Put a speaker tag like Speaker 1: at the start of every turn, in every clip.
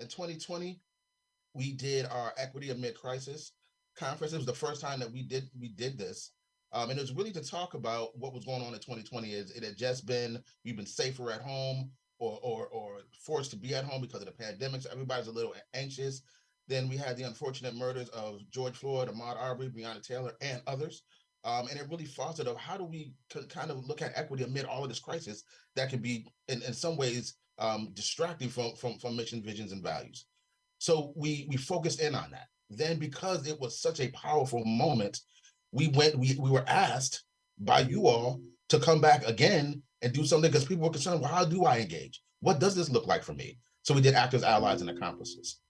Speaker 1: In 2020, we did our Equity Amid Crisis conference. It was the first time that we did this. And it was really to talk about what was going on in 2020. Is it had just been we've been safer at home or forced to be at home because of the pandemic. So everybody's a little anxious. Then we had the unfortunate murders of George Floyd, Ahmaud Arbery, Breonna Taylor, and others. And it really fostered of how do we kind of look at equity amid all of this crisis that can be in some ways distracting from mission, visions, and values. So we focused in on that. Then because it was such a powerful moment, we were asked by you all to come back again and do something because people were concerned, well, how do I engage? What does this look like for me? So we did actors, allies, and accomplices.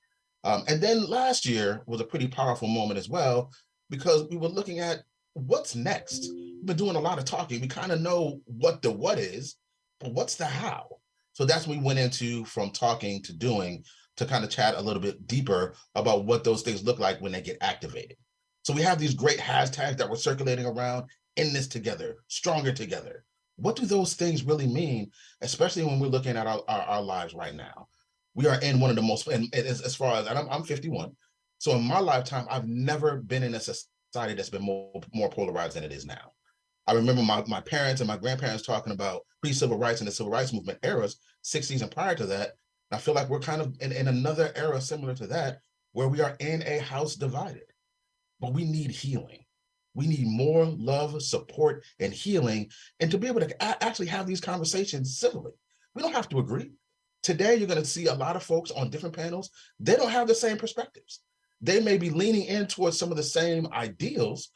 Speaker 1: And then last year was a pretty powerful moment as well, because we were looking at what's next. We've been doing a lot of talking. We kind of know what the what is, but what's the how? So that's when we went into from talking to doing to kind of chat a little bit deeper about what those things look like when they get activated. So we have these great hashtags that we're circulating around: in this together, stronger together. What do those things really mean, especially when we're looking at our lives right now? We are in one of the most, and as far as, and I'm 51. So in my lifetime, I've never been in a society that's been more polarized than it is now. I remember my parents and my grandparents talking about pre-civil rights and the civil rights movement eras, 60s and prior to that. And I feel like we're kind of in another era similar to that, where we are in a house divided, but we need healing. We need more love, support, and healing, and to be able to actually have these conversations civilly. We don't have to agree. Today, you're going to see a lot of folks on different panels. They don't have the same perspectives. They may be leaning in towards some of the same ideals,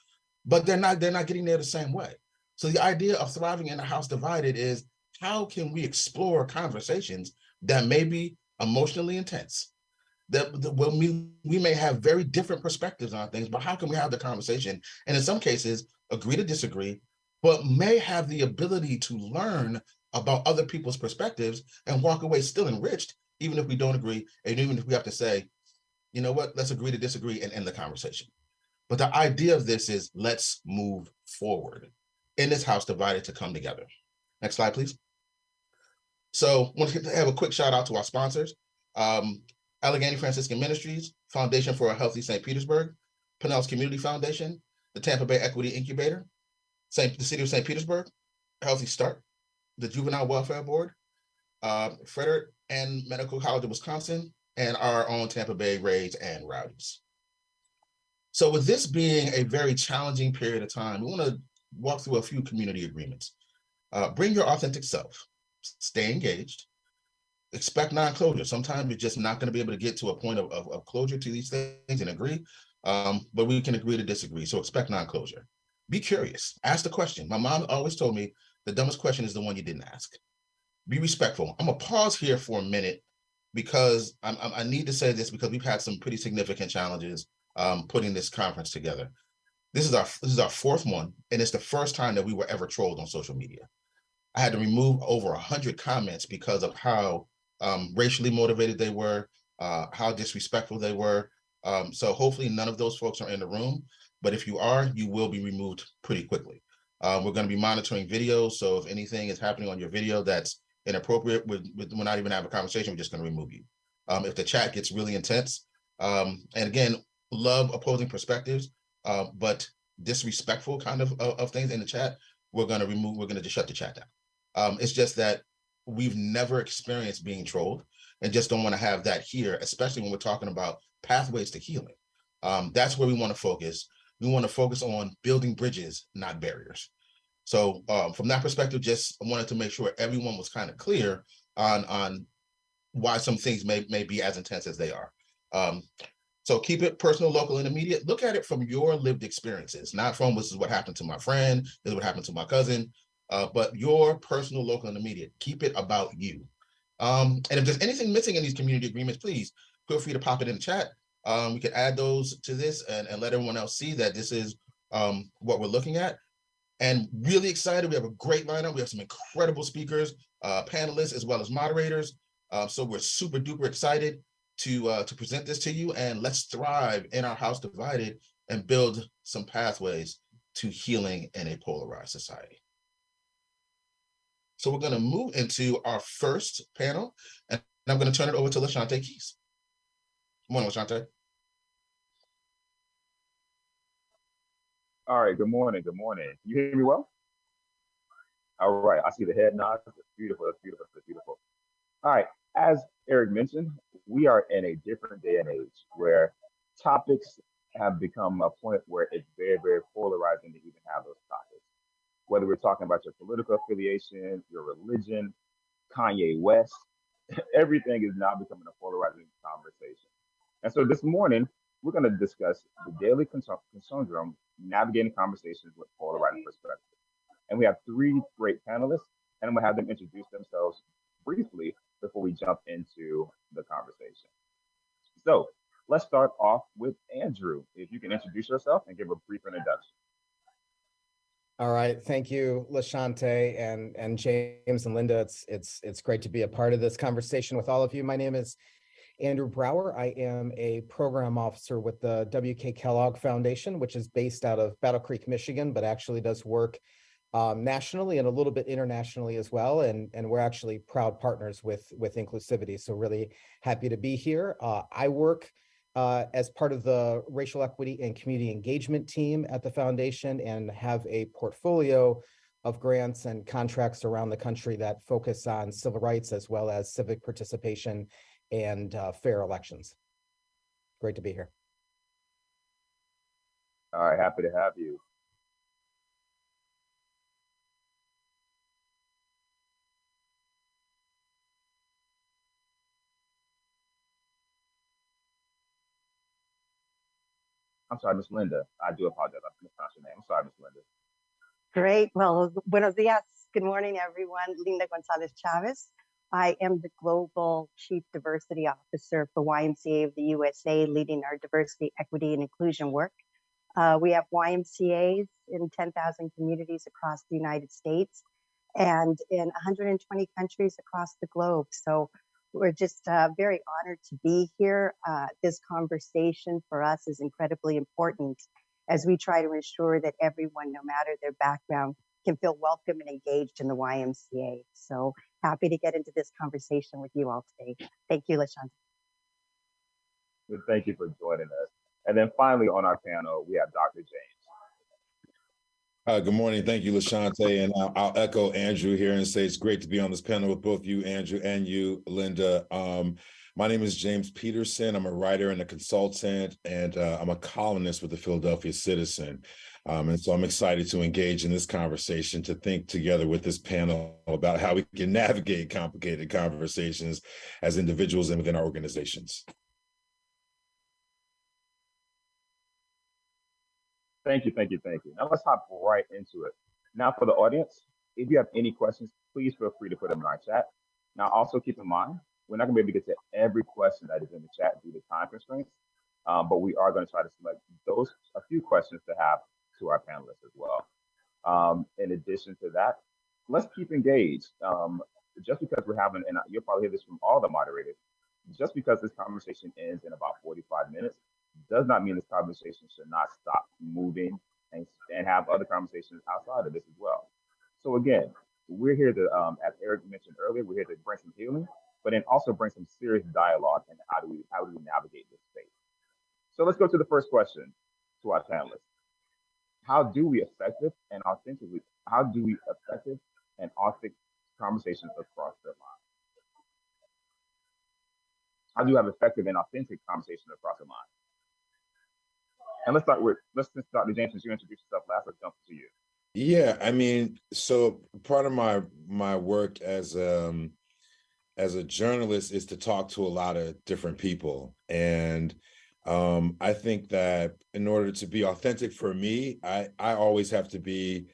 Speaker 1: but they're not getting there the same way. So the idea of thriving in a house divided is, how can we explore conversations that may be emotionally intense, that when we may have very different perspectives on things, but how can we have the conversation? And in some cases, agree to disagree, but may have the ability to learn about other people's perspectives and walk away still enriched, even if we don't agree, and even if we have to say, you know what, let's agree to disagree and end the conversation. But the idea of this is, let's move forward in this house divided to come together. Next slide, please. So I want to have a quick shout out to our sponsors. Allegheny Franciscan Ministries, Foundation for a Healthy St. Petersburg, Pinellas Community Foundation, the Tampa Bay Equity Incubator, the City of St. Petersburg, Healthy Start, the Juvenile Welfare Board, Frederick and Medical College of Wisconsin, and our own Tampa Bay Rays and Rowdies. So with this being a very challenging period of time, we want to walk through a few community agreements. Bring your authentic self, stay engaged, expect non-closure. Sometimes we're just not going to be able to get to a point of closure to these things and agree, but we can agree to disagree. So expect non-closure. Be curious. Ask the question. My mom always told me the dumbest question is the one you didn't ask. Be respectful. I'm going to pause here for a minute because I need to say this, because we've had some pretty significant challenges putting this conference together. This is our fourth one, and it's the first time that we were ever trolled on social media. I had to remove over 100 comments because of how racially motivated they were, how disrespectful they were. So hopefully none of those folks are in the room, but if you are, you will be removed pretty quickly. We're going to be monitoring videos, so if anything is happening on your video that's inappropriate, we're not even having a conversation, we're just going to remove you. If the chat gets really intense, and again, love opposing perspectives, but disrespectful kind of things in the chat, we're going to just shut the chat down. It's just that we've never experienced being trolled, and just don't want to have that here, especially when we're talking about pathways to healing. That's where we want to focus. We want to focus on building bridges, not barriers. So from that perspective, just wanted to make sure everyone was kind of clear on why some things may be as intense as they are. So keep it personal, local, and immediate. Look at it from your lived experiences, not from this is what happened to my friend, this is what happened to my cousin, but your personal, local, and immediate. Keep it about you. And if there's anything missing in these community agreements, please feel free to pop it in the chat. We can add those to this and let everyone else see that this is what we're looking at. And really excited. We have a great lineup. We have some incredible speakers, panelists, as well as moderators. So we're super duper excited to present this to you, and let's thrive in our house divided and build some pathways to healing in a polarized society. So we're going to move into our first panel, and I'm going to turn it over to LaShante Keys. Morning, LaShante.
Speaker 2: All right, good morning. Good morning. Can you hear me well? All right, I see the head nods. It's beautiful. It's beautiful. It's beautiful. All right, as Eric mentioned, we are in a different day and age where topics have become a point where it's very, very polarizing to even have those topics. Whether we're talking about your political affiliation, your religion, Kanye West, everything is now becoming a polarizing conversation. And so this morning, we're going to discuss the daily conundrum, navigating conversations with polarizing perspectives. And we have three great panelists, and I'm going to have them introduce themselves briefly before we jump into the conversation. So let's start off with Andrew. If you can introduce yourself and give a brief introduction.
Speaker 3: All right, thank you, LaShante and James and Linda. It's great to be a part of this conversation with all of you. My name is Andrew Brower. I am a program officer with the W.K. Kellogg Foundation, which is based out of Battle Creek, Michigan, but actually does work nationally and a little bit internationally as well. And we're actually proud partners with Inclusivity. So really happy to be here. I work as part of the racial equity and community engagement team at the foundation and have a portfolio of grants and contracts around the country that focus on civil rights as well as civic participation and fair elections. Great to be here.
Speaker 2: All right, happy to have you. I'm sorry, Miss Linda. I do apologize. I mispronounced your name. I'm sorry, Miss Linda.
Speaker 4: Great. Well, buenos dias. Good morning, everyone. Linda Gonzalez Chavez. I am the Global Chief Diversity Officer for YMCA of the USA, leading our diversity, equity, and inclusion work. We have YMCAs in 10,000 communities across the United States and in 120 countries across the globe. So we're just very honored to be here. This conversation for us is incredibly important as we try to ensure that everyone, no matter their background, can feel welcome and engaged in the YMCA. So happy to get into this conversation with you all today. Thank you, LaShante.
Speaker 2: Thank you for joining us. And then finally on our panel, we have Dr. James.
Speaker 5: Good morning. Thank you, LaShante. And I'll echo Andrew here and say it's great to be on this panel with both you, Andrew, and you, Linda. My name is James Peterson. I'm a writer and a consultant, and I'm a columnist with the Philadelphia Citizen. And so I'm excited to engage in this conversation, to think together with this panel about how we can navigate complicated conversations as individuals and within our organizations.
Speaker 2: Thank you, thank you, thank you. Now let's hop right into it. Now for the audience, if you have any questions, please feel free to put them in our chat. Now also keep in mind, we're not gonna be able to get to every question that is in the chat due to time constraints, but we are gonna try to select a few questions to have to our panelists as well. In addition to that, let's keep engaged. Just because we're having, and you'll probably hear this from all the moderators, just because this conversation ends in about 45 minutes, does not mean this conversation should not stop moving and have other conversations outside of this as well. So again, we're here to, as Eric mentioned earlier, we're here to bring some healing, but then also bring some serious dialogue and how do we navigate this space. So let's go to the first question to our panelists. How do we effective and authentic conversations across the line? How do you have effective and authentic conversations across the line? And let's start with Dr. James, since you introduced yourself last, let's jump to you.
Speaker 5: Yeah, I mean, so part of my work as a journalist is to talk to a lot of different people. And I think that in order to be authentic for me, I always have to be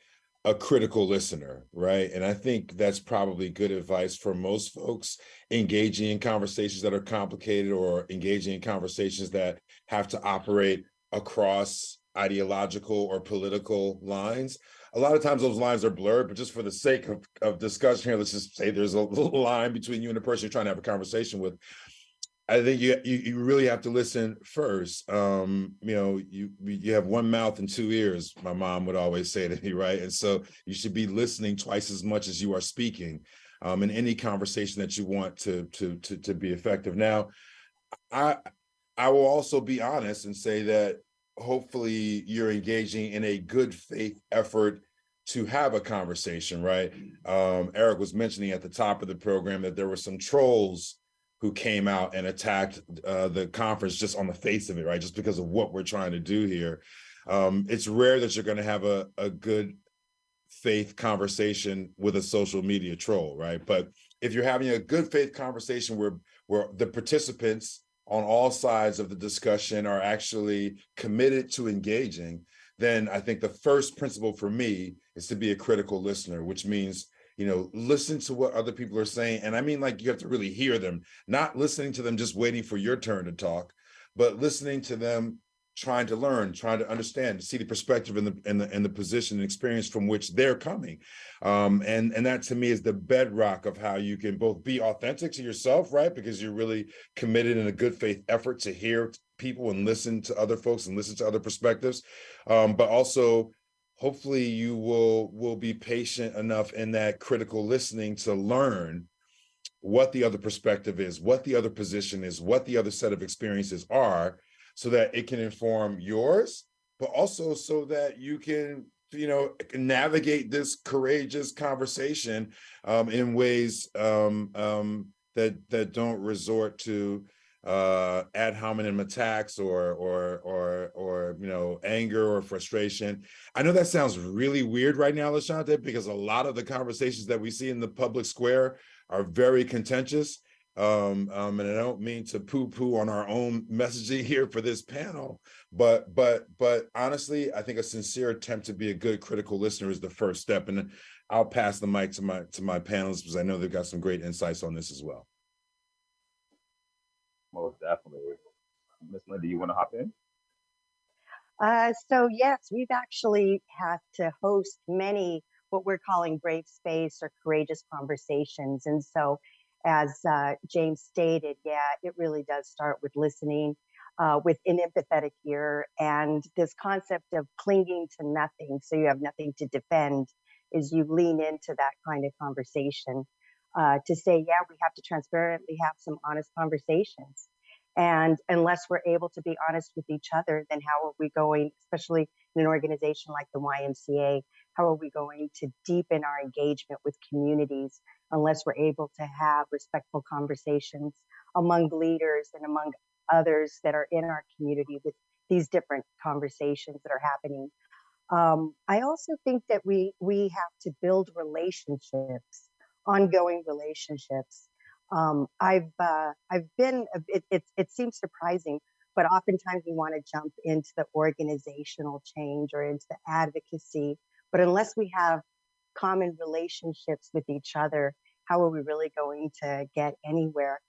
Speaker 5: a critical listener, right? And I think that's probably good advice for most folks engaging in conversations that are complicated or engaging in conversations that have to operate across ideological or political lines. A lot of times those lines are blurred, but just for the sake of discussion here, let's just say there's a little line between you and the person you're trying to have a conversation with. I think you really have to listen first. You have one mouth and two ears, my mom would always say to me, right? And so you should be listening twice as much as you are speaking in any conversation that you want to be effective. Now, I will also be honest and say that hopefully you're engaging in a good faith effort to have a conversation, right? Eric was mentioning at the top of the program that there were some trolls who came out and attacked the conference just on the face of it, right? Just because of what we're trying to do here. It's rare that you're going to have a good faith conversation with a social media troll, right? But if you're having a good faith conversation where the participants on all sides of the discussion are actually committed to engaging, then I think the first principle for me is to be a critical listener, which means, listen to what other people are saying. And I mean, like, you have to really hear them, not listening to them just waiting for your turn to talk, but listening to them, trying to learn, trying to understand, to see the perspective and the position and experience from which they're coming. And that to me is the bedrock of how you can both be authentic to yourself, right? Because you're really committed in a good faith effort to hear people and listen to other folks and listen to other perspectives. But also, hopefully you will be patient enough in that critical listening to learn what the other perspective is, what the other position is, what the other set of experiences are, so that it can inform yours, but also so that you can, navigate this courageous conversation in ways that don't resort to ad hominem attacks or anger or frustration. I know that sounds really weird right now, LaShante, because a lot of the conversations that we see in the public square are very contentious. And I don't mean to poo-poo on our own messaging here for this panel, but honestly, I think a sincere attempt to be a good critical listener is the first step. And I'll pass the mic to my panelists, because I know they've got some great insights on this as well.
Speaker 2: Most definitely. Miss Linda, you want to hop in?
Speaker 4: So yes, we've actually had to host many what we're calling brave space or courageous conversations. And so as James stated, it really does start with listening, with an empathetic ear, and this concept of clinging to nothing, so you have nothing to defend, is you lean into that kind of conversation to say, we have to transparently have some honest conversations. And unless we're able to be honest with each other, then how are we going, especially in an organization like the YMCA, how are we going to deepen our engagement with communities unless we're able to have respectful conversations among leaders and among others that are in our community with these different conversations that are happening? I also think that we have to build relationships, ongoing relationships. I've been, it seems surprising, but oftentimes we want to jump into the organizational change or into the advocacy. But unless we have common relationships with each other, how are we really going to get anywhere?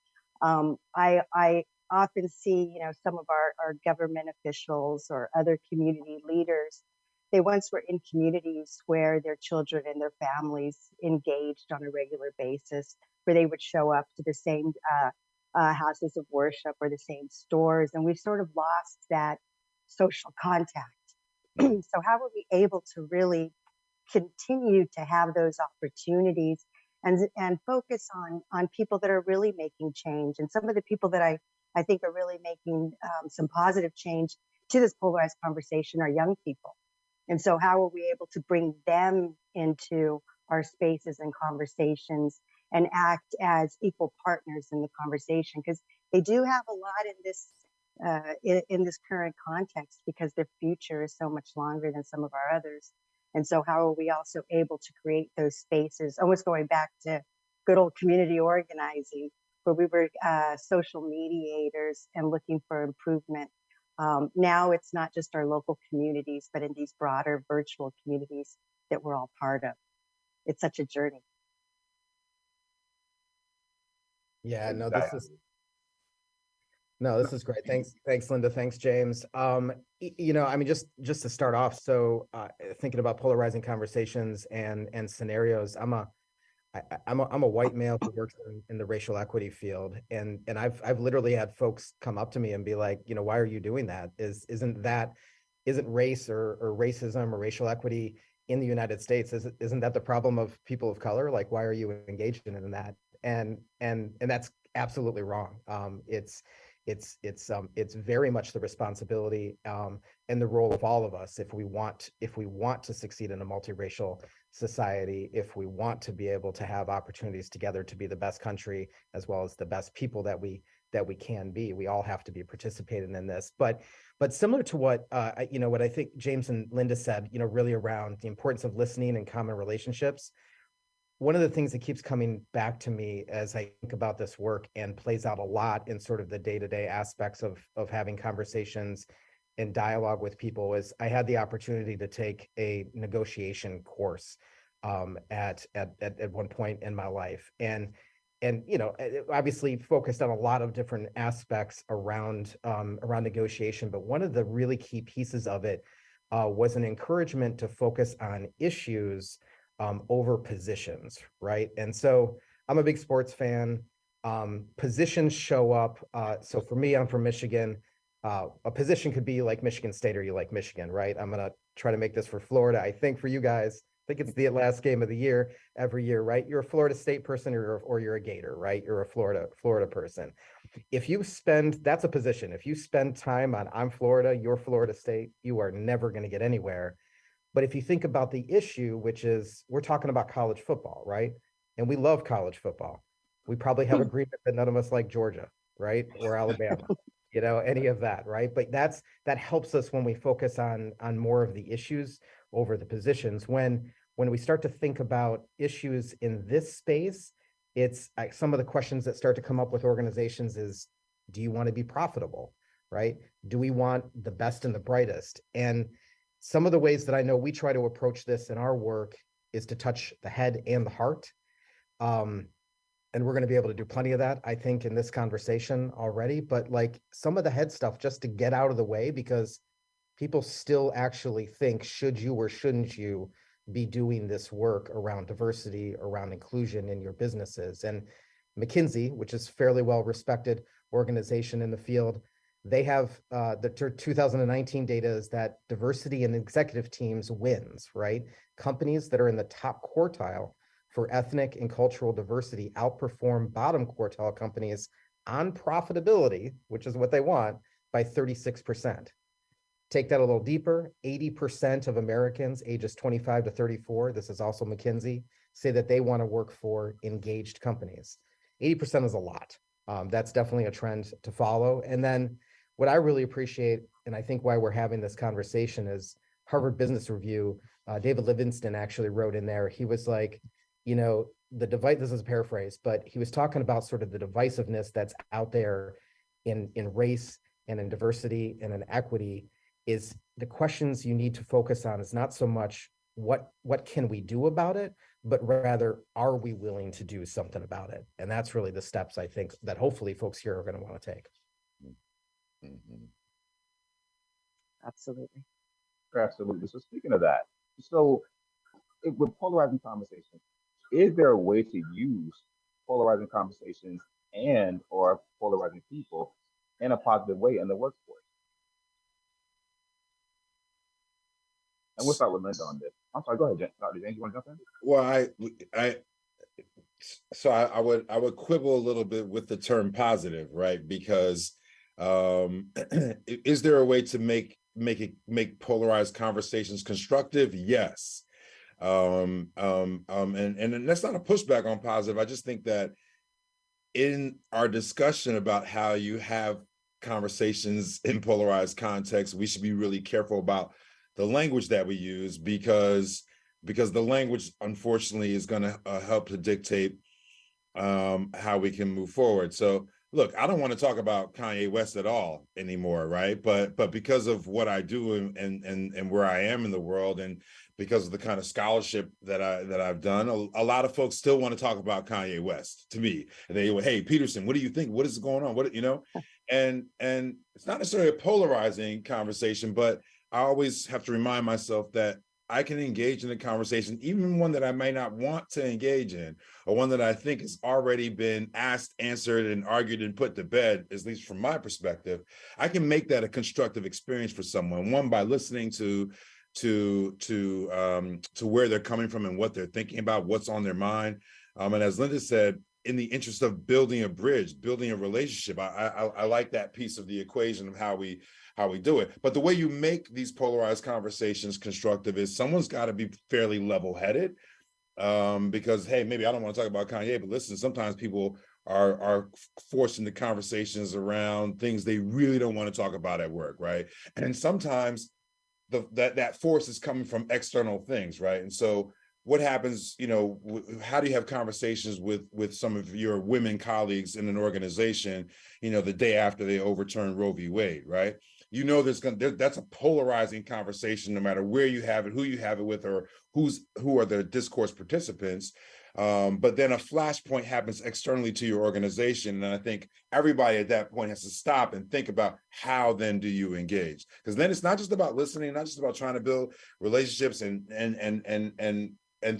Speaker 4: I often see, some of our government officials or other community leaders, they once were in communities where their children and their families engaged on a regular basis, where they would show up to the same houses of worship or the same stores. And we've sort of lost that social contact. So how are we able to really continue to have those opportunities and focus on people that are really making change? And some of the people that I think are really making some positive change to this polarized conversation are young people. And so how are we able to bring them into our spaces and conversations and act as equal partners in the conversation? Because they do have a lot in this current context, because their future is so much longer than some of our others. And so how are we also able to create those spaces, almost going back to good old community organizing, where we were social mediators and looking for improvement. Now it's not just our local communities, but in these broader virtual communities that we're all part of. It's such a journey.
Speaker 3: Yeah, no, this is great. Thanks, Linda. Thanks, James. I mean, just to start off, so thinking about polarizing conversations and scenarios, I'm a white male who works in the racial equity field, and I've literally had folks come up to me and be like, why are you doing that? Isn't race or racism or racial equity in the United States? Isn't that the problem of people of color? Like, why are you engaged in that? And that's absolutely wrong. it's very much the responsibility and the role of all of us if we want to succeed in a multiracial society, if we want to be able to have opportunities together to be the best country as well as the best people that we can be. We all have to be participating in this. But similar to what what I think James and Linda said, really around the importance of listening and common relationships. One of the things that keeps coming back to me as I think about this work and plays out a lot in sort of the day-to-day aspects of having conversations and dialogue with people is I had the opportunity to take a negotiation course at one point in my life. And obviously focused on a lot of different aspects around negotiation. But one of the really key pieces of it was an encouragement to focus on issues over positions, right? And so I'm a big sports fan. Positions show up. So for me, I'm from Michigan. A position could be like Michigan State or you like Michigan, right? I'm going to try to make this for Florida. I think for you guys, I think it's the last game of the year every year, right? You're a Florida State person or you're a Gator, right? You're a Florida person. If you spend, that's a position. If you spend time on I'm Florida, you're Florida State, you are never going to get anywhere. But if you think about the issue, which is we're talking about college football, right? And we love college football. We probably have agreement that none of us like Georgia, right? Or Alabama, any of that, right? But that helps us when we focus on more of the issues over the positions. When we start to think about issues in this space, it's some of the questions that start to come up with organizations is, do you want to be profitable, right? Do we want the best and the brightest? And some of the ways that I know we try to approach this in our work is to touch the head and the heart. And we're going to be able to do plenty of that, I think, in this conversation already. But like some of the head stuff, just to get out of the way, because people still actually think, should you or shouldn't you be doing this work around diversity, around inclusion in your businesses? And McKinsey, which is fairly well-respected organization in the field, they have the 2019 data is that diversity in executive teams wins, right? Companies that are in the top quartile for ethnic and cultural diversity outperform bottom quartile companies on profitability, which is what they want, by 36%. Take that a little deeper, 80% of Americans ages 25 to 34, this is also McKinsey, say that they want to work for engaged companies. 80% is a lot. That's definitely a trend to follow. And then what I really appreciate, and I think why we're having this conversation, is Harvard Business Review. David Livingston actually wrote in there, he was like, the device, this is a paraphrase, but he was talking about sort of the divisiveness that's out there in race and in diversity and in equity. Is the questions you need to focus on is not so much what can we do about it, but rather, are we willing to do something about it? And that's really the steps I think that hopefully folks here are going to want to take.
Speaker 5: Mm-hmm.
Speaker 4: Absolutely.
Speaker 2: Absolutely. So speaking of that, with polarizing conversations, is there a way to use polarizing conversations and or polarizing people in a positive way in the workforce? And we'll start with Linda on this. I'm sorry, go ahead, Dr. James, you want to jump in?
Speaker 5: Well, I would quibble a little bit with the term positive, right? Because is there a way to make polarized conversations constructive? Yes. And that's not a pushback on positive. I just think that in our discussion about how you have conversations in polarized contexts, we should be really careful about the language that we use, because the language, unfortunately, is going to help to dictate how we can move forward. So look, I don't want to talk about Kanye West at all anymore, right? But because of what I do and where I am in the world, and because of the kind of scholarship that I've done, a lot of folks still want to talk about Kanye West to me. And they hey, Peterson, what do you think? What is going on? And it's not necessarily a polarizing conversation, but I always have to remind myself that I can engage in a conversation, even one that I may not want to engage in, or one that I think has already been asked, answered, and argued and put to bed, at least from my perspective. I can make that a constructive experience for someone, one, by listening to where they're coming from and what they're thinking about, what's on their mind. And as Linda said, in the interest of building a bridge, building a relationship. I like that piece of the equation of how we do it. But the way you make these polarized conversations constructive is someone's got to be fairly level-headed, because hey, maybe I don't want to talk about Kanye, but listen, sometimes people are forced into conversations around things they really don't want to talk about at work, right? And sometimes that force is coming from external things, right? And so what happens, how do you have conversations with some of your women colleagues in an organization, the day after they overturn Roe v. Wade, right? That's a polarizing conversation, no matter where you have it, who you have it with, or who are the discourse participants. But then a flashpoint happens externally to your organization. And I think everybody at that point has to stop and think about how then do you engage? Because then it's not just about listening, not just about trying to build relationships and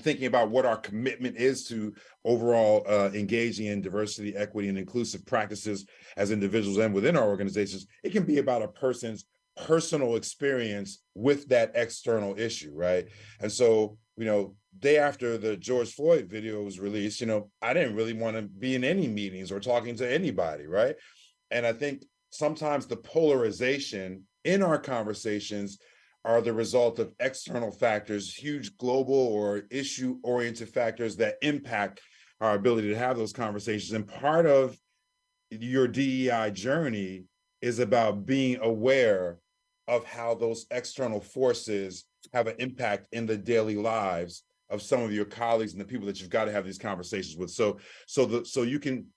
Speaker 5: thinking about what our commitment is to overall engaging in diversity, equity, and inclusive practices as individuals and within our organizations. It can be about a person's personal experience with that external issue, right? And so, day after the George Floyd video was released, I didn't really want to be in any meetings or talking to anybody, right? And I think sometimes the polarization in our conversations are the result of external factors, huge global or issue-oriented factors that impact our ability to have those conversations. And part of your DEI journey is about being aware of how those external forces have an impact in the daily lives of some of your colleagues and the people that you've got to have these conversations with. So you can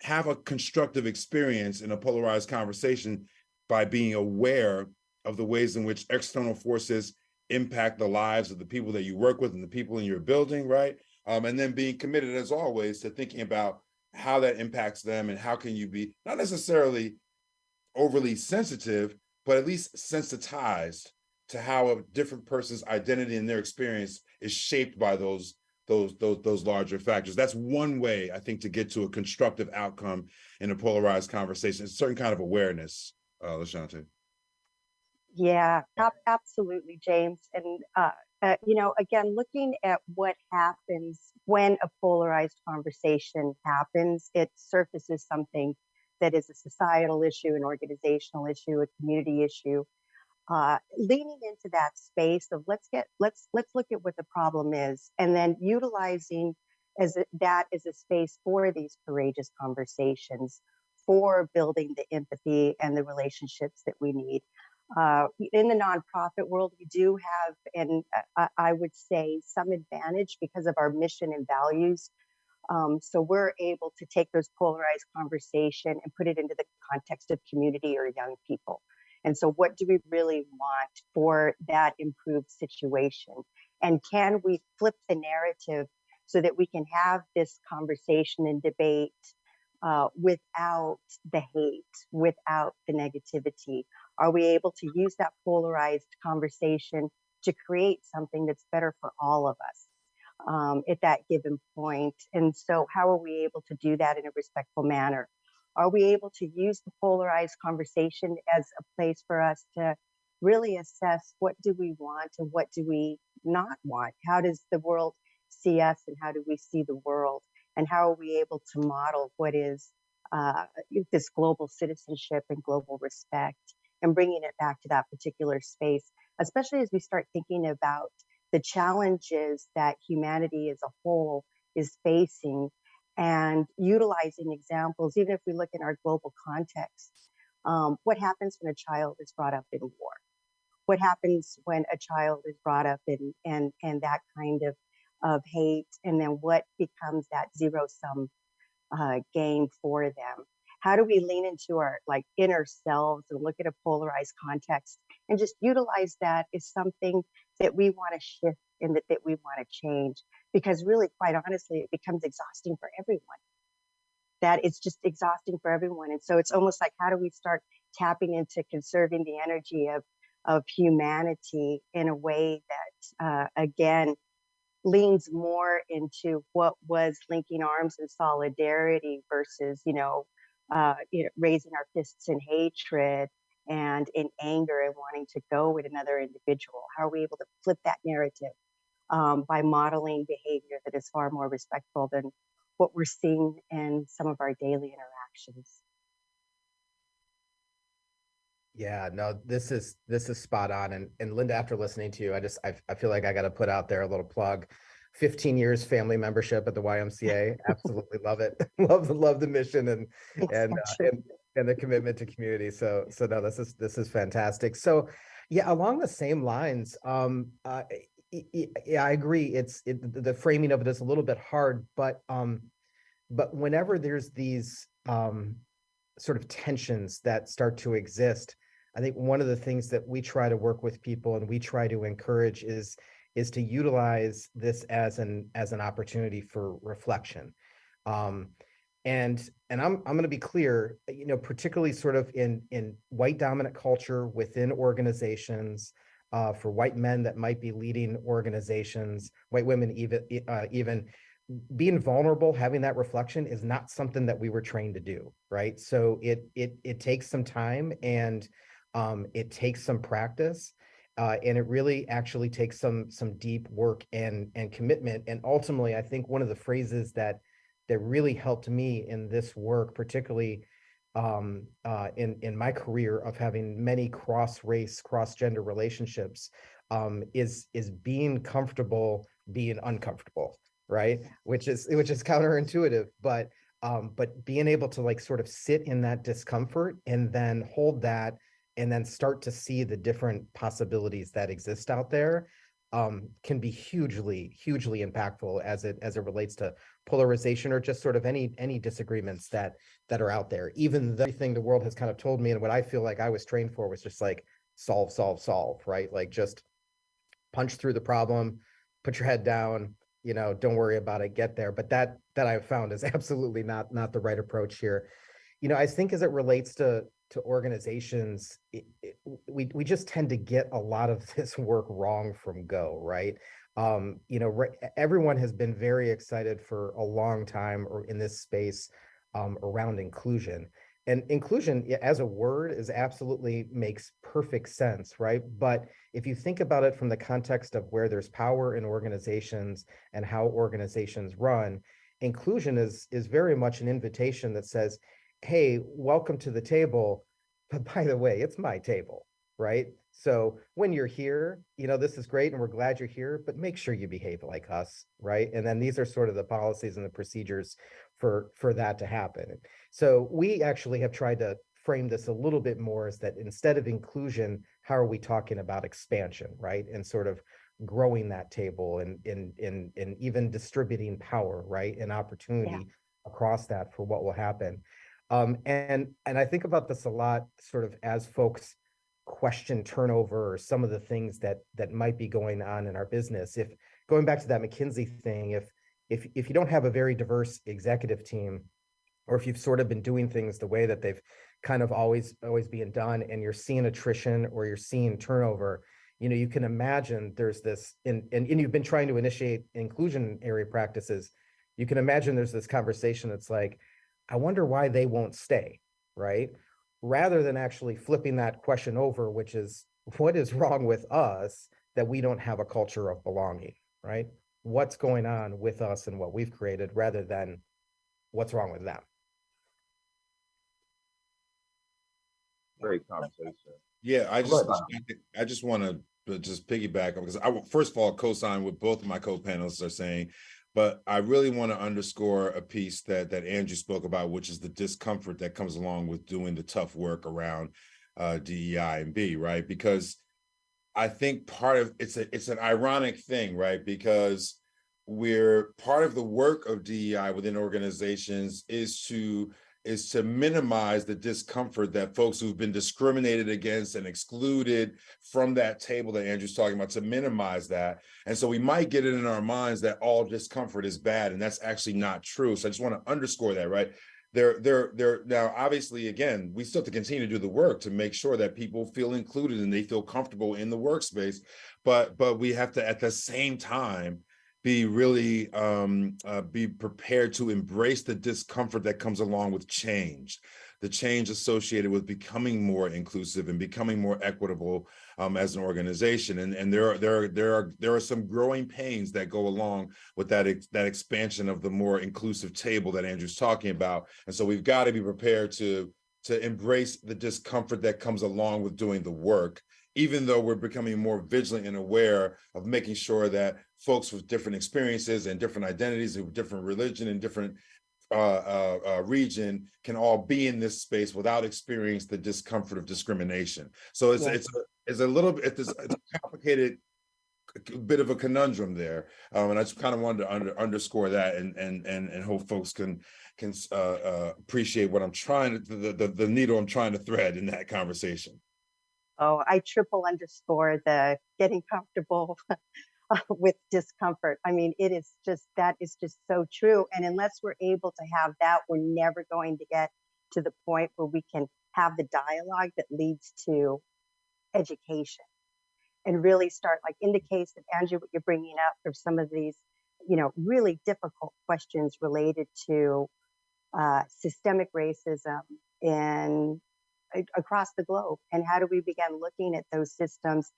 Speaker 5: have a constructive experience in a polarized conversation by being aware of the ways in which external forces impact the lives of the people that you work with and the people in your building, right? And then being committed, as always, to thinking about how that impacts them and how can you be not necessarily overly sensitive, but at least sensitized to how a different person's identity and their experience is shaped by those larger factors. That's one way, I think, to get to a constructive outcome in a polarized conversation. It's a certain kind of awareness, LaShante.
Speaker 4: Yeah, absolutely, James. And, again, looking at what happens when a polarized conversation happens, it surfaces something that is a societal issue, an organizational issue, a community issue. Leaning into that space of let's look at what the problem is, and then utilizing that as a space for these courageous conversations, for building the empathy and the relationships that we need. In the nonprofit world, we do have, and I would say, some advantage because of our mission and values. So we're able to take those polarized conversation and put it into the context of community or young people. And so what do we really want for that improved situation? And can we flip the narrative so that we can have this conversation and debate without the hate, without the negativity? Are we able to use that polarized conversation to create something that's better for all of us at that given point? And so how are we able to do that in a respectful manner? Are we able to use the polarized conversation as a place for us to really assess what do we want and what do we not want? How does the world see us and how do we see the world? And how are we able to model what is this global citizenship and global respect, and bringing it back to that particular space, especially as we start thinking about the challenges that humanity as a whole is facing, and utilizing examples, even if we look in our global context. What happens when a child is brought up in war? What happens when a child is brought up in that kind of hate? And then what becomes that zero-sum game for them? How do we lean into our inner selves and look at a polarized context and just utilize that as something that we want to shift and that we want to change? Because really, quite honestly, it becomes exhausting for everyone. That it's just exhausting for everyone. And so it's almost like, how do we start tapping into conserving the energy of humanity in a way that, again, leans more into what was linking arms in solidarity versus, raising our fists in hatred and in anger and wanting to go with another individual? How are we able to flip that narrative by modeling behavior that is far more respectful than what we're seeing in some of our daily interactions.
Speaker 3: Yeah, no, this is spot on. And Linda, after listening to you, I feel like I got to put out there a little plug. 15 years family membership at the YMCA. Absolutely love it. love the mission and
Speaker 4: Exceptional.
Speaker 3: and the commitment to community. So no, this is fantastic. So yeah, along the same lines, yeah, I agree. The framing of it is a little bit hard, but whenever there's these sort of tensions that start to exist, I think one of the things that we try to work with people and we try to encourage is to utilize this as an opportunity for reflection. And I'm going to be clear, you know, particularly sort of in white dominant culture within organizations, for white men that might be leading organizations, white women even being vulnerable, having that reflection is not something that we were trained to do, right? So it takes some time and it takes some practice, and it really actually takes some deep work and commitment. And ultimately, I think one of the phrases that really helped me in this work, particularly in my career of having many cross-race, cross-gender relationships, is being comfortable being uncomfortable, right? Which is counterintuitive, but being able to like sort of sit in that discomfort and then hold that and then start to see the different possibilities that exist out there, can be hugely impactful as it relates to polarization or just sort of any disagreements that are out there. Even though everything the world has kind of told me and what I feel like I was trained for was just like solve, right? Like just punch through the problem, put your head down, you know, don't worry about it, get there. But that I've found is absolutely not the right approach here. You know, I think as it relates to organizations, we just tend to get a lot of this work wrong from go, right? You know, everyone has been very excited for a long time or in this space around inclusion. And inclusion as a word is absolutely makes perfect sense, right? But if you think about it from the context of where there's power in organizations and how organizations run, inclusion is very much an invitation that says, hey, welcome to the table, but by the way, it's my table, right? So when you're here, you know, this is great and we're glad you're here, but make sure you behave like us, right? And then these are sort of the policies and the procedures for that to happen. So we actually have tried to frame this a little bit more as that instead of inclusion, how are we talking about expansion, right? And sort of growing that table and even distributing power, right? And opportunity across that for what will happen. And I think about this a lot, sort of as folks question turnover or some of the things that might be going on in our business. If going back to that McKinsey thing, if you don't have a very diverse executive team, or if you've sort of been doing things the way that they've kind of always being done, and you're seeing attrition or you're seeing turnover, you know, you can imagine there's this, and you've been trying to initiate inclusionary practices. You can imagine there's this conversation that's like, I wonder why they won't stay, right? Rather than actually flipping that question over, which is, what is wrong with us that we don't have a culture of belonging, right? What's going on with us and what we've created, rather than what's wrong with them.
Speaker 2: Great conversation.
Speaker 5: Yeah, I
Speaker 2: Go
Speaker 5: just want to just piggyback because I first of all co-sign what both of my co-panelists are saying, but I really want to underscore a piece that Andrew spoke about, which is the discomfort that comes along with doing the tough work around DEI and B, right? Because I think part of it's an ironic thing, right? Because we're part of the work of DEI within organizations is to minimize the discomfort that folks who've been discriminated against and excluded from that table that Andrew's talking about, to minimize that. And so we might get it in our minds that all discomfort is bad, and that's actually not true. So I just want to underscore that, right? They're now, obviously, again, we still have to continue to do the work to make sure that people feel included and they feel comfortable in the workspace. But we have to, at the same time, be really be prepared to embrace the discomfort that comes along with change. the change associated with becoming more inclusive and becoming more equitable as an organization. And there are some growing pains that go along with that expansion of the more inclusive table that Andrew's talking about. And so we've got to be prepared to embrace the discomfort that comes along with doing the work, even though we're becoming more vigilant and aware of making sure that folks with different experiences and different identities and different religion and different region can all be in this space without experiencing the discomfort of discrimination. So it's a little bit, it's a complicated bit of a conundrum there, and I just kind of wanted to underscore that and hope folks can appreciate what I'm trying to the needle I'm trying to thread in that conversation.
Speaker 4: Oh, I triple underscore the getting comfortable with discomfort. I mean, that is just so true. And unless we're able to have that, we're never going to get to the point where we can have the dialogue that leads to education and really start, like in the case of Andrew, what you're bringing up for some of these, really difficult questions related to systemic racism and across the globe. And how do we begin looking at those systems?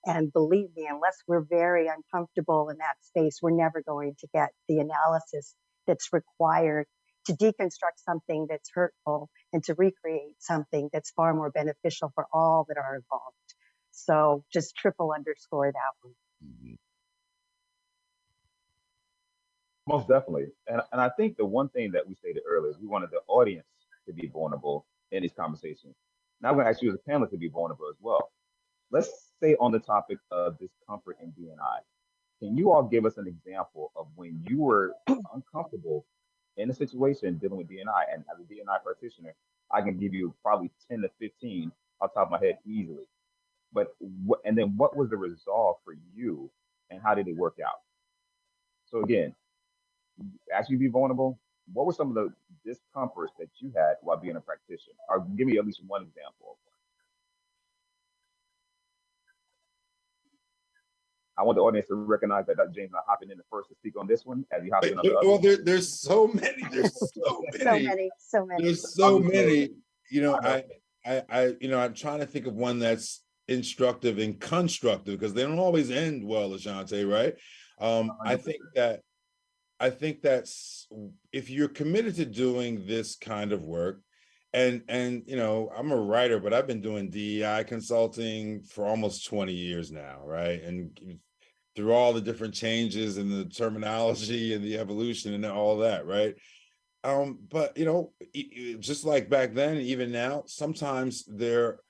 Speaker 4: And believe me, unless we're very uncomfortable in that space, we're never going to get the analysis that's required to deconstruct something that's hurtful and to recreate something that's far more beneficial for all that are involved. So just triple underscore that one.
Speaker 2: Mm-hmm. Most definitely. And I think the one thing that we stated earlier is we wanted the audience to be vulnerable in these conversations. Now I'm going to ask you as a panelist to be vulnerable as well. Let's stay on the topic of discomfort in D&I. Can you all give us an example of when you were uncomfortable in a situation dealing with D&I? And as a D&I practitioner, I can give you probably 10 to 15 off the top of my head easily. But and then what was the resolve for you and how did it work out? So again, as you be vulnerable, what were some of the discomforts that you had while being a practitioner? Or give me at least one example. I want the audience to recognize that James not hopping in the first to speak on this one as he hops in on the other.
Speaker 5: Well, there's so many. There's so many.
Speaker 4: So many.
Speaker 5: There's so many. I'm trying to think of one that's instructive and constructive because they don't always end well, Ashante, right? I think that's if you're committed to doing this kind of work, and I'm a writer, but I've been doing DEI consulting for almost 20 years now, right? And through all the different changes and the terminology and the evolution and all that, right? But just like back then, even now, sometimes there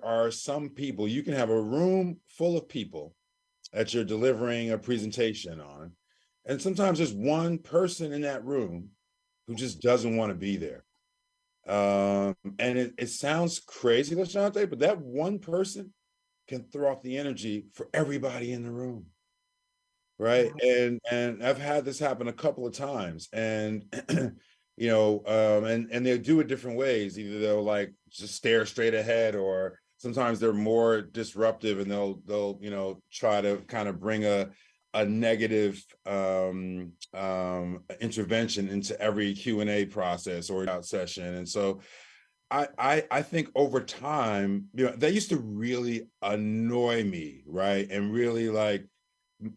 Speaker 5: are some people, you can have a room full of people that you're delivering a presentation on, and sometimes there's one person in that room who just doesn't want to be there. And it sounds crazy, Lashante, but that one person can throw off the energy for everybody in the room, right? And I've had this happen a couple of times, and and they do it different ways. Either they'll like just stare straight ahead, or sometimes they're more disruptive, and they'll try to kind of bring a negative intervention into every Q&A process or out session. And so I think over time, that used to really annoy me, right? And really like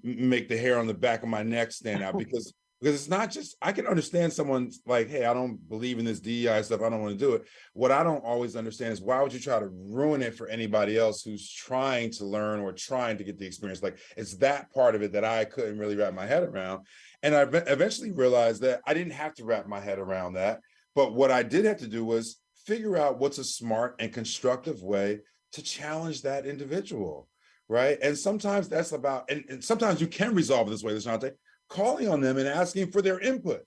Speaker 5: make the hair on the back of my neck stand out because it's not just, I can understand someone's like, hey, I don't believe in this DEI stuff, I don't want to do it. What I don't always understand is why would you try to ruin it for anybody else who's trying to learn or trying to get the experience? Like, it's that part of it that I couldn't really wrap my head around. And I eventually realized that I didn't have to wrap my head around that. But what I did have to do was figure out what's a smart and constructive way to challenge that individual, right? And sometimes that's about, and sometimes you can resolve it this way, Lashante, calling on them and asking for their input.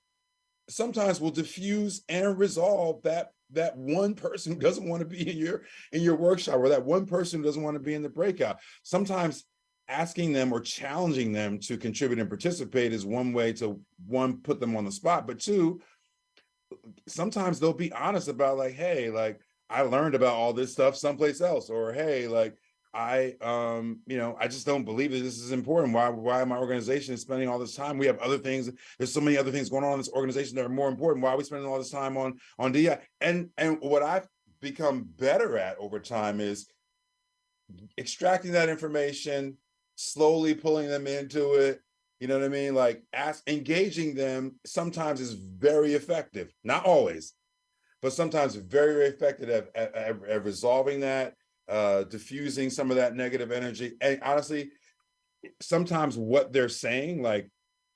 Speaker 5: Sometimes will diffuse and resolve that one person who doesn't want to be in your workshop, or that one person who doesn't want to be in the breakout. Sometimes asking them or challenging them to contribute and participate is one way to, one, put them on the spot, but two, sometimes they'll be honest about like, hey, like I learned about all this stuff someplace else, or hey, like I I just don't believe that this is important. Why my organization is spending all this time? We have other things. There's so many other things going on in this organization that are more important. Why are we spending all this time on DEI? And what I've become better at over time is extracting that information, slowly pulling them into it. You know what I mean? Like engaging them sometimes is very effective. Not always, but sometimes very, very effective at resolving that, diffusing some of that negative energy. And honestly, sometimes what they're saying, like,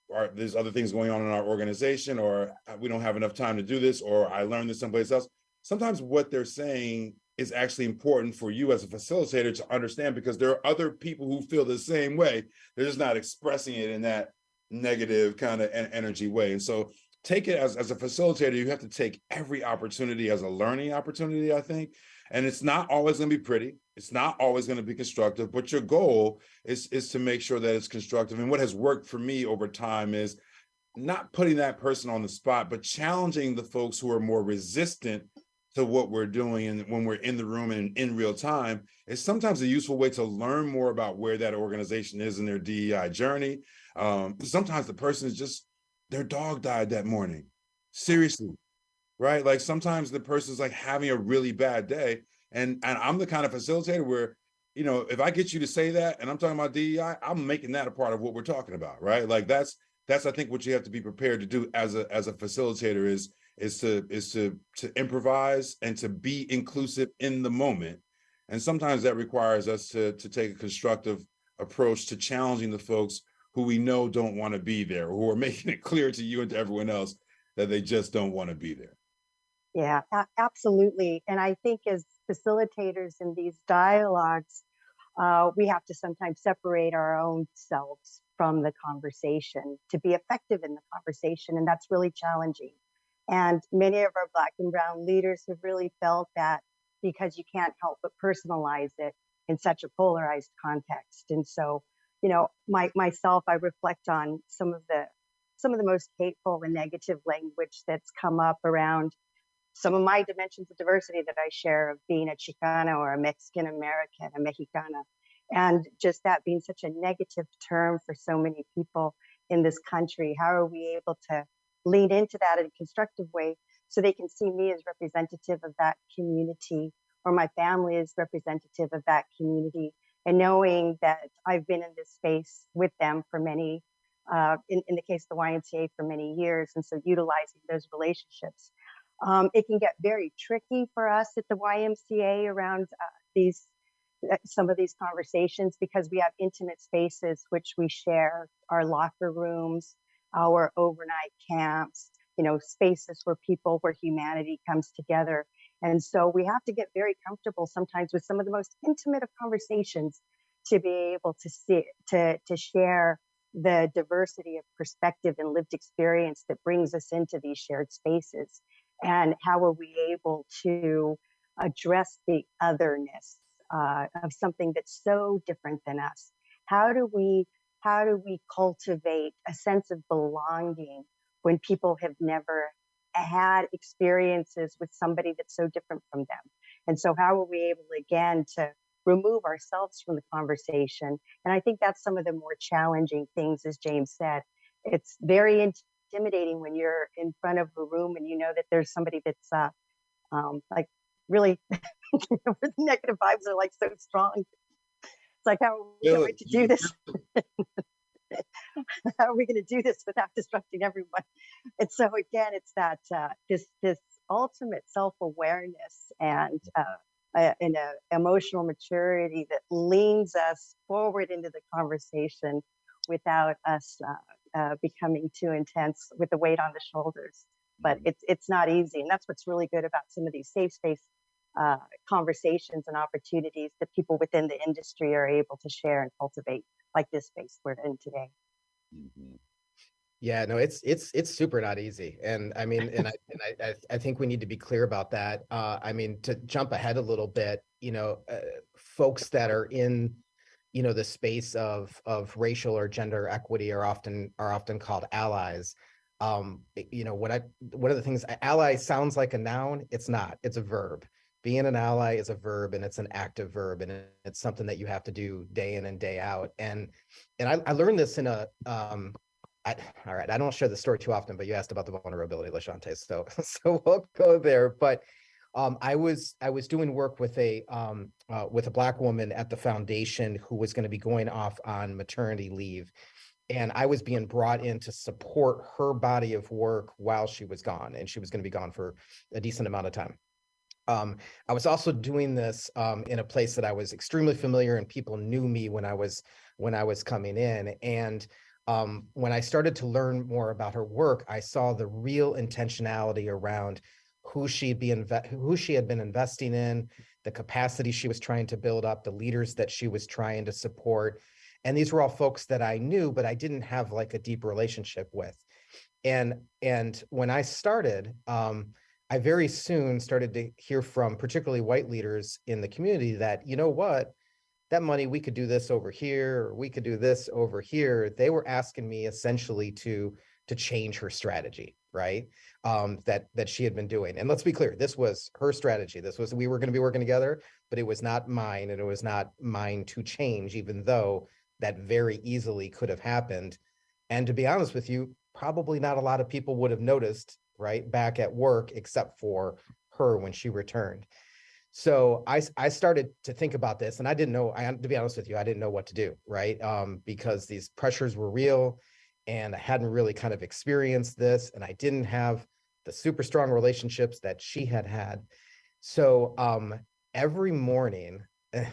Speaker 5: or there's other things going on in our organization, or we don't have enough time to do this, or I learned this someplace else. Sometimes what they're saying is actually important for you as a facilitator to understand, because there are other people who feel the same way. They're just not expressing it in that negative kind of energy way. And so take it as a facilitator, you have to take every opportunity as a learning opportunity, I think. And it's not always going to be pretty. It's not always going to be constructive, but your goal is to make sure that it's constructive. And what has worked for me over time is not putting that person on the spot, but challenging the folks who are more resistant to what we're doing. And when we're in the room and in real time, is sometimes a useful way to learn more about where that organization is in their DEI journey. Sometimes the person is just, their dog died that morning. Seriously, right? Like sometimes the person's like having a really bad day. And I'm the kind of facilitator where, if I get you to say that and I'm talking about DEI, I'm making that a part of what we're talking about, right? Like that's I think what you have to be prepared to do as a facilitator is to improvise and to be inclusive in the moment. And sometimes that requires us to take a constructive approach to challenging the folks who we know don't want to be there, who are making it clear to you and to everyone else that they just don't want to be there.
Speaker 4: Yeah, absolutely. And I think as facilitators in these dialogues, we have to sometimes separate our own selves from the conversation to be effective in the conversation. And that's really challenging. And many of our Black and Brown leaders have really felt that, because you can't help but personalize it in such a polarized context. And so, myself, I reflect on some of the most hateful and negative language that's come up around some of my dimensions of diversity that I share, of being a Chicana or a Mexican American, a Mexicana, and just that being such a negative term for so many people in this country. How are we able to lean into that in a constructive way so they can see me as representative of that community, or my family as representative of that community, and knowing that I've been in this space with them for many, in the case of the YMCA, for many years, and so utilizing those relationships. It can get very tricky for us at the YMCA around some of these conversations, because we have intimate spaces which we share, our locker rooms, our overnight camps, spaces where humanity comes together. And so we have to get very comfortable sometimes with some of the most intimate of conversations to be able to share the diversity of perspective and lived experience that brings us into these shared spaces. And how are we able to address the otherness of something that's so different than us? How do we cultivate a sense of belonging when people have never had experiences with somebody that's so different from them? And so how are we able, again, to remove ourselves from the conversation? And I think that's some of the more challenging things, as James said. It's very intimidating when you're in front of a room and you know that there's somebody that's like really the negative vibes are like so strong. It's like, how are we going to do this? How are we going to do this without disrupting everyone? And so again, it's that this ultimate self-awareness and an emotional maturity that leans us forward into the conversation without us becoming too intense with the weight on the shoulders. But it's not easy. And that's what's really good about some of these safe space conversations and opportunities that people within the industry are able to share and cultivate, like this space we're in today.
Speaker 3: Yeah, no, it's super not easy. And I mean, and I think we need to be clear about that. I mean, to jump ahead a little bit, folks that are in, the space of racial or gender equity are often called allies. One of the things, ally sounds like a noun, it's not, it's a verb, Being an ally is a verb, and it's an active verb, and it's something that you have to do day in and day out. And I learned this in a all right, I don't share the story too often, but you asked about the vulnerability, LaShante, so we'll go there. But I was doing work with a Black woman at the foundation who was going to be going off on maternity leave, and I was being brought in to support her body of work while she was gone, and she was going to be gone for a decent amount of time. I was also doing this in a place that I was extremely familiar, and people knew me when I was coming in. And when I started to learn more about her work, I saw the real intentionality around who she had been investing in, the capacity she was trying to build up, the leaders that she was trying to support. And these were all folks that I knew, but I didn't have like a deep relationship with. And when I started, I very soon started to hear from particularly white leaders in the community that, you know what, that money, we could do this over here, or we could do this over here. They were asking me essentially to change her strategy, right? That she had been doing. And let's be clear, this was her strategy. We were going to be working together, but it was not mine, and it was not mine to change, even though that very easily could have happened. And to be honest with you, probably not a lot of people would have noticed, right, back at work, except for her when she returned. So I started to think about this, and I didn't know, to be honest with you, I didn't know what to do, right? Because these pressures were real, and I hadn't really kind of experienced this, and I didn't have the super strong relationships that she had had. So every morning,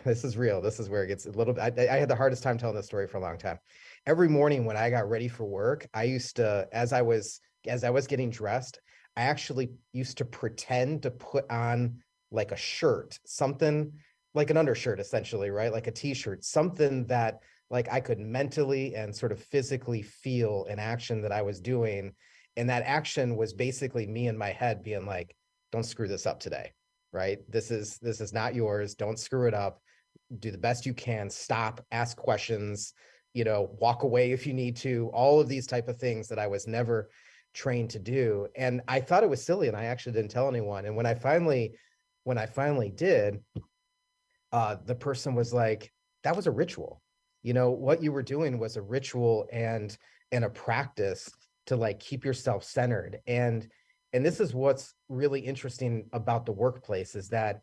Speaker 3: this is real, this is where it gets a little bit, I had the hardest time telling this story for a long time. Every morning when I got ready for work, I used to, as I was getting dressed, I actually used to pretend to put on like a shirt, something like an undershirt, essentially, right? Like a t-shirt, something that like I could mentally and sort of physically feel an action that I was doing. And that action was basically me in my head being like, don't screw this up today, right? This is not yours. Don't screw it up. Do the best you can. Stop, ask questions, walk away if you need to, all of these type of things that I was never trained to do. And I thought it was silly, and I actually didn't tell anyone. And when I finally did, the person was like, that was a ritual. What you were doing was a ritual and a practice to like keep yourself centered. And this is what's really interesting about the workplace, is that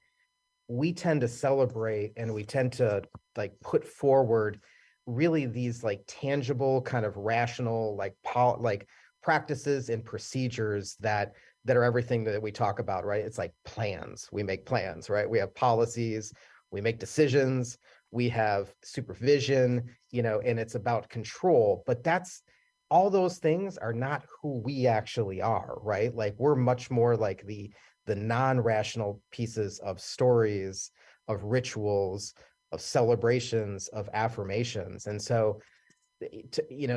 Speaker 3: we tend to celebrate and we tend to like put forward really these like tangible kind of rational like practices and procedures that are everything that we talk about, right? It's like plans. We make plans, right? We have policies, we make decisions, we have supervision, and it's about control. But all those things are not who we actually are, right? Like we're much more like the non-rational pieces of stories, of rituals, of celebrations, of affirmations. And so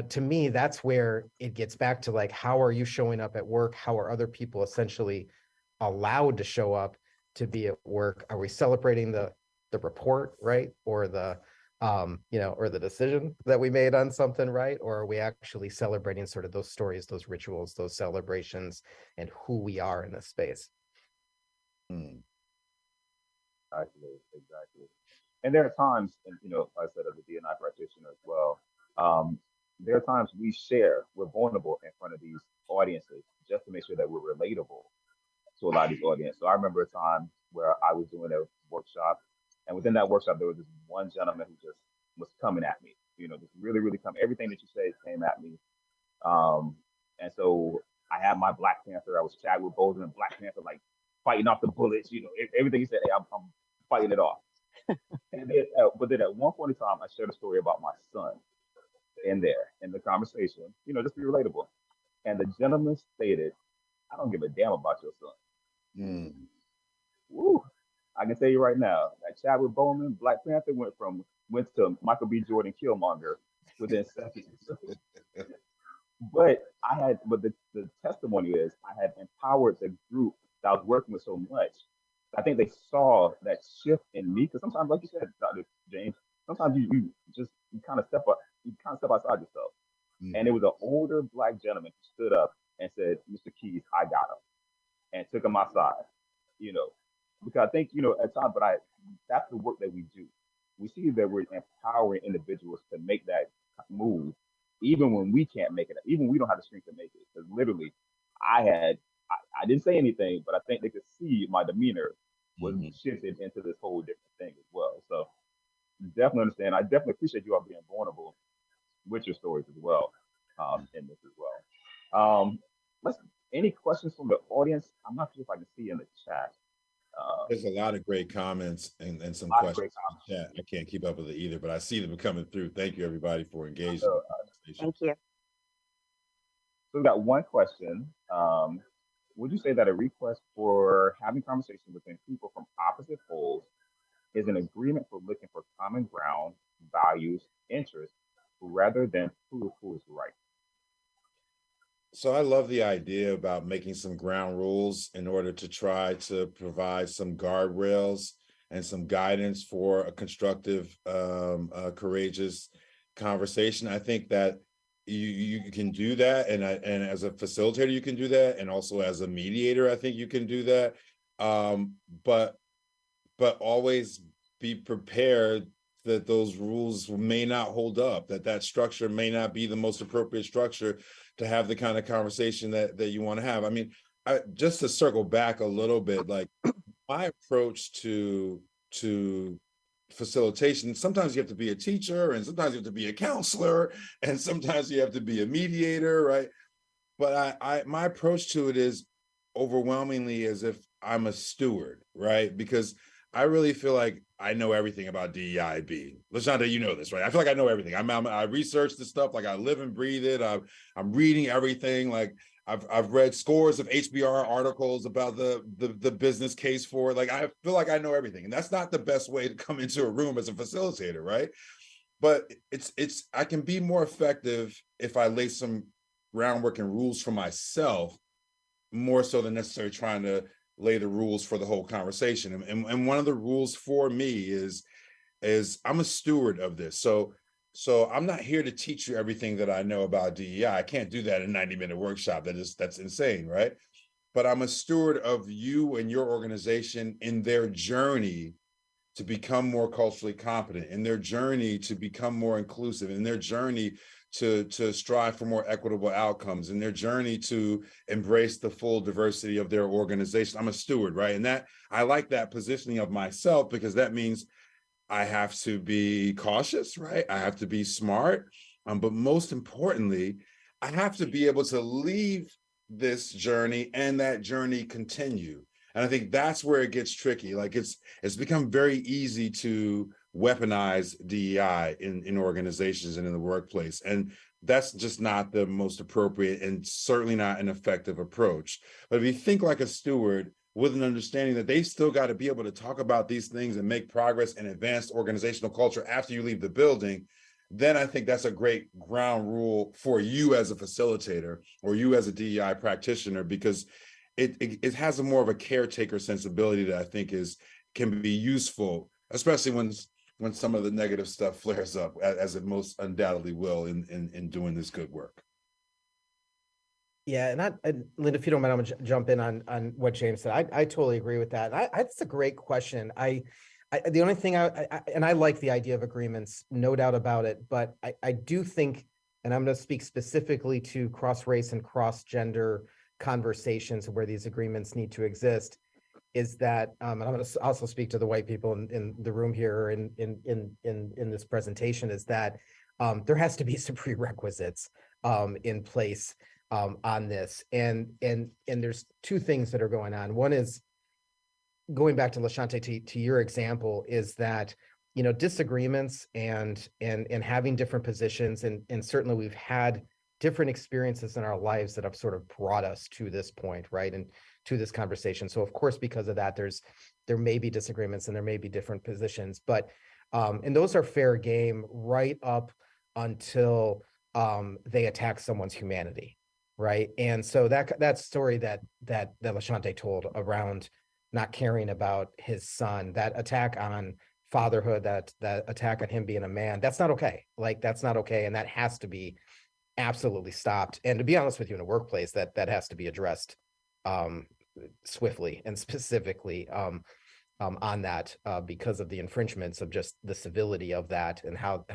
Speaker 3: to me, that's where it gets back to like, how are you showing up at work? How are other people essentially allowed to show up to be at work? Are we celebrating the report, right? Or the or the decision that we made on something, right? Or are we actually celebrating sort of those stories, those rituals, those celebrations, and who we are in this space?
Speaker 2: Exactly. And there are times, and like I said, as a DNI practitioner as well, there are times we're vulnerable in front of these audiences just to make sure that we're relatable to a lot of these audiences. So I remember a time where I was doing a workshop, and within that workshop, there was this one gentleman who just was coming at me, just really, really coming. Everything that you say came at me. And so I had my Black Panther. I was Chadwick Boseman, Black Panther, like fighting off the bullets. Everything he said, hey, I'm fighting it off. But then at one point in time, I shared a story about my son in the conversation, just be relatable. And the gentleman stated, I don't give a damn about your son. Woo. I can tell you right now that Chadwick Boseman, Black Panther, went to Michael B. Jordan Killmonger within seconds. But the testimony is I had empowered the group that I was working with so much. I think they saw that shift in me, because sometimes, like you said, Dr. James, sometimes you kind of step outside yourself. And it was an older Black gentleman who stood up and said, Mr. Keys, I got him, and took him outside, because I think, at times, that's the work that we do. We see that we're empowering individuals to make that move, even when we can't make it, even we don't have the strength to make it. Because literally, I didn't say anything, but I think they could see my demeanor was
Speaker 5: Mhm.
Speaker 2: shifted into this whole different thing as well. So definitely understand. I definitely appreciate you all being vulnerable with your stories as well, in this as well. Let's any questions from the audience? I'm not sure if I can see in the chat.
Speaker 5: There's a lot of great comments and some
Speaker 2: A lot of great
Speaker 5: questions in the chat. I can't keep up with it either, but I see them coming through. Thank you, everybody, for engaging in
Speaker 2: comments.
Speaker 5: the conversation.
Speaker 4: Thank you.
Speaker 2: So we got one question. Would you say that a request for having conversation between people from opposite poles is an agreement for looking for common ground, values, interests, rather than who is right?
Speaker 5: So I love the idea about making some ground rules in order to try to provide some guardrails and some guidance for a constructive, courageous conversation. I think that you can do that, and as a facilitator you can do that, and also as a mediator I think you can do that. But always be prepared that those rules may not hold up, that structure may not be the most appropriate structure to have the kind of conversation that you want to have. I mean, just to circle back a little bit, like my approach to facilitation, sometimes you have to be a teacher, and sometimes you have to be a counselor, and sometimes you have to be a mediator, right? But my approach to it is overwhelmingly as if I'm a steward, right? Because I really feel like I know everything about DEIB. LaShonda, you know this, right? I feel like I know everything. I research this stuff, like I live and breathe it. I'm reading everything. Like I've read scores of HBR articles about the business case for it. Like I feel like I know everything, and that's not the best way to come into a room as a facilitator, right? But I can be more effective if I lay some groundwork and rules for myself, more so than necessarily trying to lay the rules for the whole conversation. And one of the rules for me is I'm a steward of this. So I'm not here to teach you everything that I know about DEI. I can't do that in a 90-minute workshop. That's insane, right? But I'm a steward of you and your organization in their journey to become more culturally competent, in their journey to become more inclusive, in their journey to strive for more equitable outcomes, in their journey to embrace the full diversity of their organization. I'm a steward, right? And that I like that positioning of myself, because that means I have to be cautious, right? I have to be smart. But most importantly, I have to be able to leave this journey and that journey continue. And I think that's where it gets tricky. Like it's become very easy to weaponize DEI in organizations and in the workplace. And that's just not the most appropriate and certainly not an effective approach. But if you think like a steward, with an understanding that they've still got to be able to talk about these things and make progress and advance organizational culture after you leave the building, then I think that's a great ground rule for you as a facilitator or you as a DEI practitioner, because it has a more of a caretaker sensibility that I think can be useful, especially when some of the negative stuff flares up, as it most undoubtedly will in doing this good work.
Speaker 3: Yeah, and Linda, if you don't mind, I'm gonna jump in on what James said. I totally agree with that. That's a great question. The only thing I like the idea of agreements, no doubt about it, but I do think, and I'm going to speak specifically to cross-race and cross-gender conversations where these agreements need to exist, is that, and I'm going to also speak to the white people in the room here in this presentation, is that there has to be some prerequisites in place on this, and there's two things that are going on. One is, going back to LaShonte, to your example, is that disagreements and having different positions, and certainly we've had different experiences in our lives that have sort of brought us to this point, right, and to this conversation. So of course, because of that, there may be disagreements and there may be different positions, but and those are fair game right up until they attack someone's humanity, right? And so that story that LaShonte told around not caring about his son, that attack on fatherhood, that attack on him being a man, that's not okay. Like, that's not okay. And that has to be absolutely stopped. And to be honest with you, in a workplace, that has to be addressed swiftly and specifically. on that because of the infringements of just the civility of that and how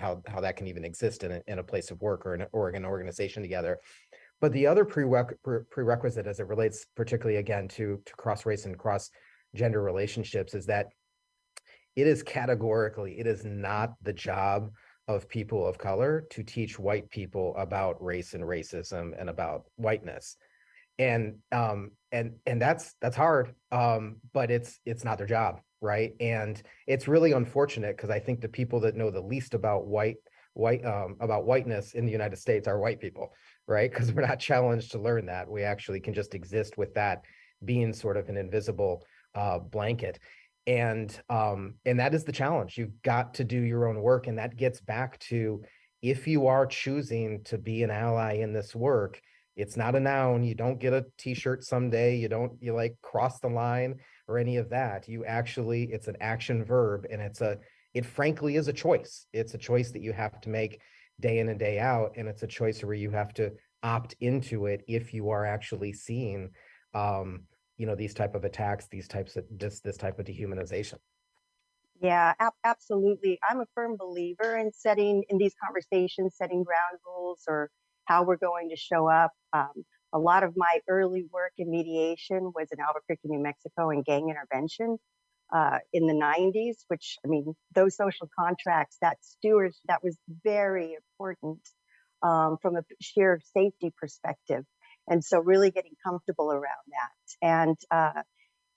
Speaker 3: that can even exist in a place of work or an organization together. But the other prerequisite as it relates particularly again to cross race and cross gender relationships is that it is not the job of people of color to teach white people about race and racism and about whiteness. And that's hard, but it's not their job, right? And it's really unfortunate because I think the people that know the least about about whiteness in the United States are white people, right? Because we're not challenged to learn that. We actually can just exist with that being sort of an invisible blanket. And that is the challenge. You've got to do your own work. And that gets back to, if you are choosing to be an ally in this work, it's not a noun. You don't get a t-shirt someday. You like cross the line or any of that. You actually, it's an action verb, and it frankly is a choice. It's a choice that you have to make day in and day out. And it's a choice where you have to opt into it if you are actually seeing, these type of attacks, this type of dehumanization.
Speaker 4: Yeah, absolutely. I'm a firm believer in in these conversations, setting ground rules or how we're going to show up. A lot of my early work in mediation was in Albuquerque, New Mexico, in gang intervention in the 90s, which, I mean, those social contracts, that was very important from a sheer safety perspective. And so really getting comfortable around that. And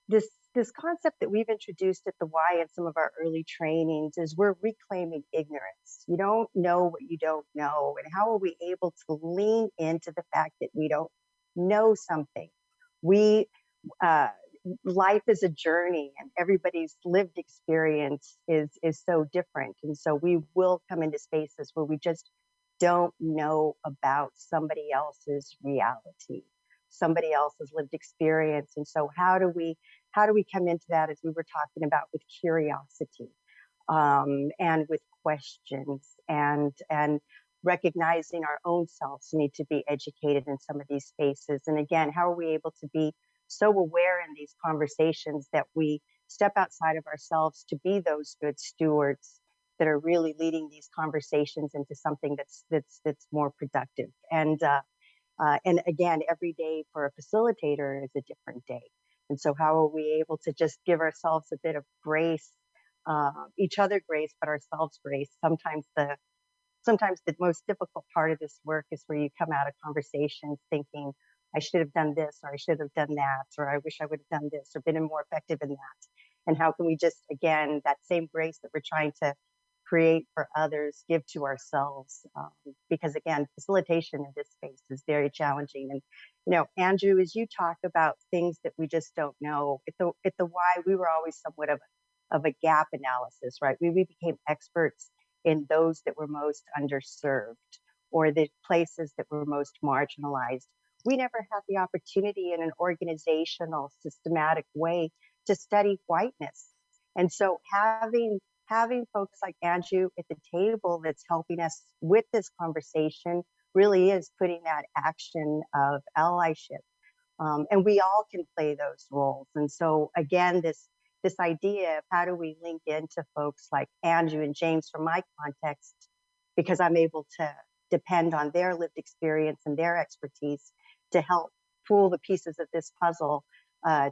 Speaker 4: this concept that we've introduced at the Y in some of our early trainings is we're reclaiming ignorance. You don't know what you don't know. And how are we able to lean into the fact that we don't know something? Life is a journey, and everybody's lived experience is so different. And so we will come into spaces where we just don't know about somebody else's reality, somebody else's lived experience. And so how do we come into that, as we were talking about, with curiosity and with questions and recognizing our own selves need to be educated in some of these spaces. And again, how are we able to be so aware in these conversations that we step outside of ourselves to be those good stewards that are really leading these conversations into something that's more productive. And again, every day for a facilitator is a different day. And so how are we able to just give ourselves a bit of grace, each other grace, but ourselves grace? Sometimes the most difficult part of this work is where you come out of conversations thinking, I should have done this, or I should have done that, or I wish I would have done this, or been more effective in that. And how can we just, again, that same grace that we're trying to create for others, give to ourselves? Because again, facilitation in this space is very challenging. And, Andrew, as you talk about things that we just don't know, at the Y, we were always somewhat of a gap analysis, right? We became experts in those that were most underserved or the places that were most marginalized. We never had the opportunity in an organizational, systematic way to study whiteness. And so having folks like Andrew at the table that's helping us with this conversation really is putting that action of allyship. And we all can play those roles. And so again, this idea of how do we link into folks like Andrew and James from my context, because I'm able to depend on their lived experience and their expertise to help pull the pieces of this puzzle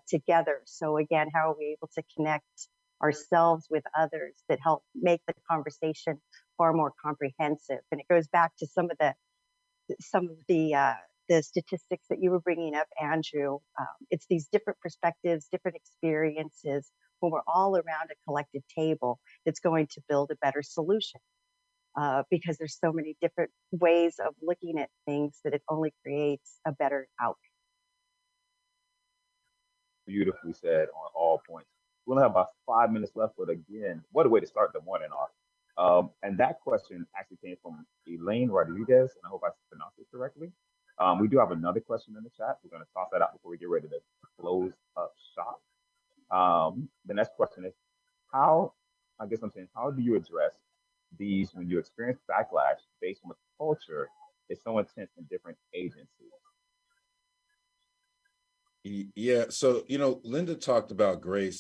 Speaker 4: together. So again, how are we able to connect ourselves with others that help make the conversation far more comprehensive? And it goes back to some of the statistics that you were bringing up, Andrew. It's these different perspectives, different experiences, when we're all around a collective table that's going to build a better solution. Because there's so many different ways of looking at things that it only creates a better outcome.
Speaker 2: Beautifully said on all points. We only have about 5 minutes left, but again, what a way to start the morning off. And that question actually came from Elaine Rodriguez, and I hope I pronounced it correctly. We do have another question in the chat. We're going to toss that out before we get ready to close up shop. The next question is, how do you address these when you experience backlash based on the culture is so intense in different agencies?
Speaker 5: Yeah, so Linda talked about grace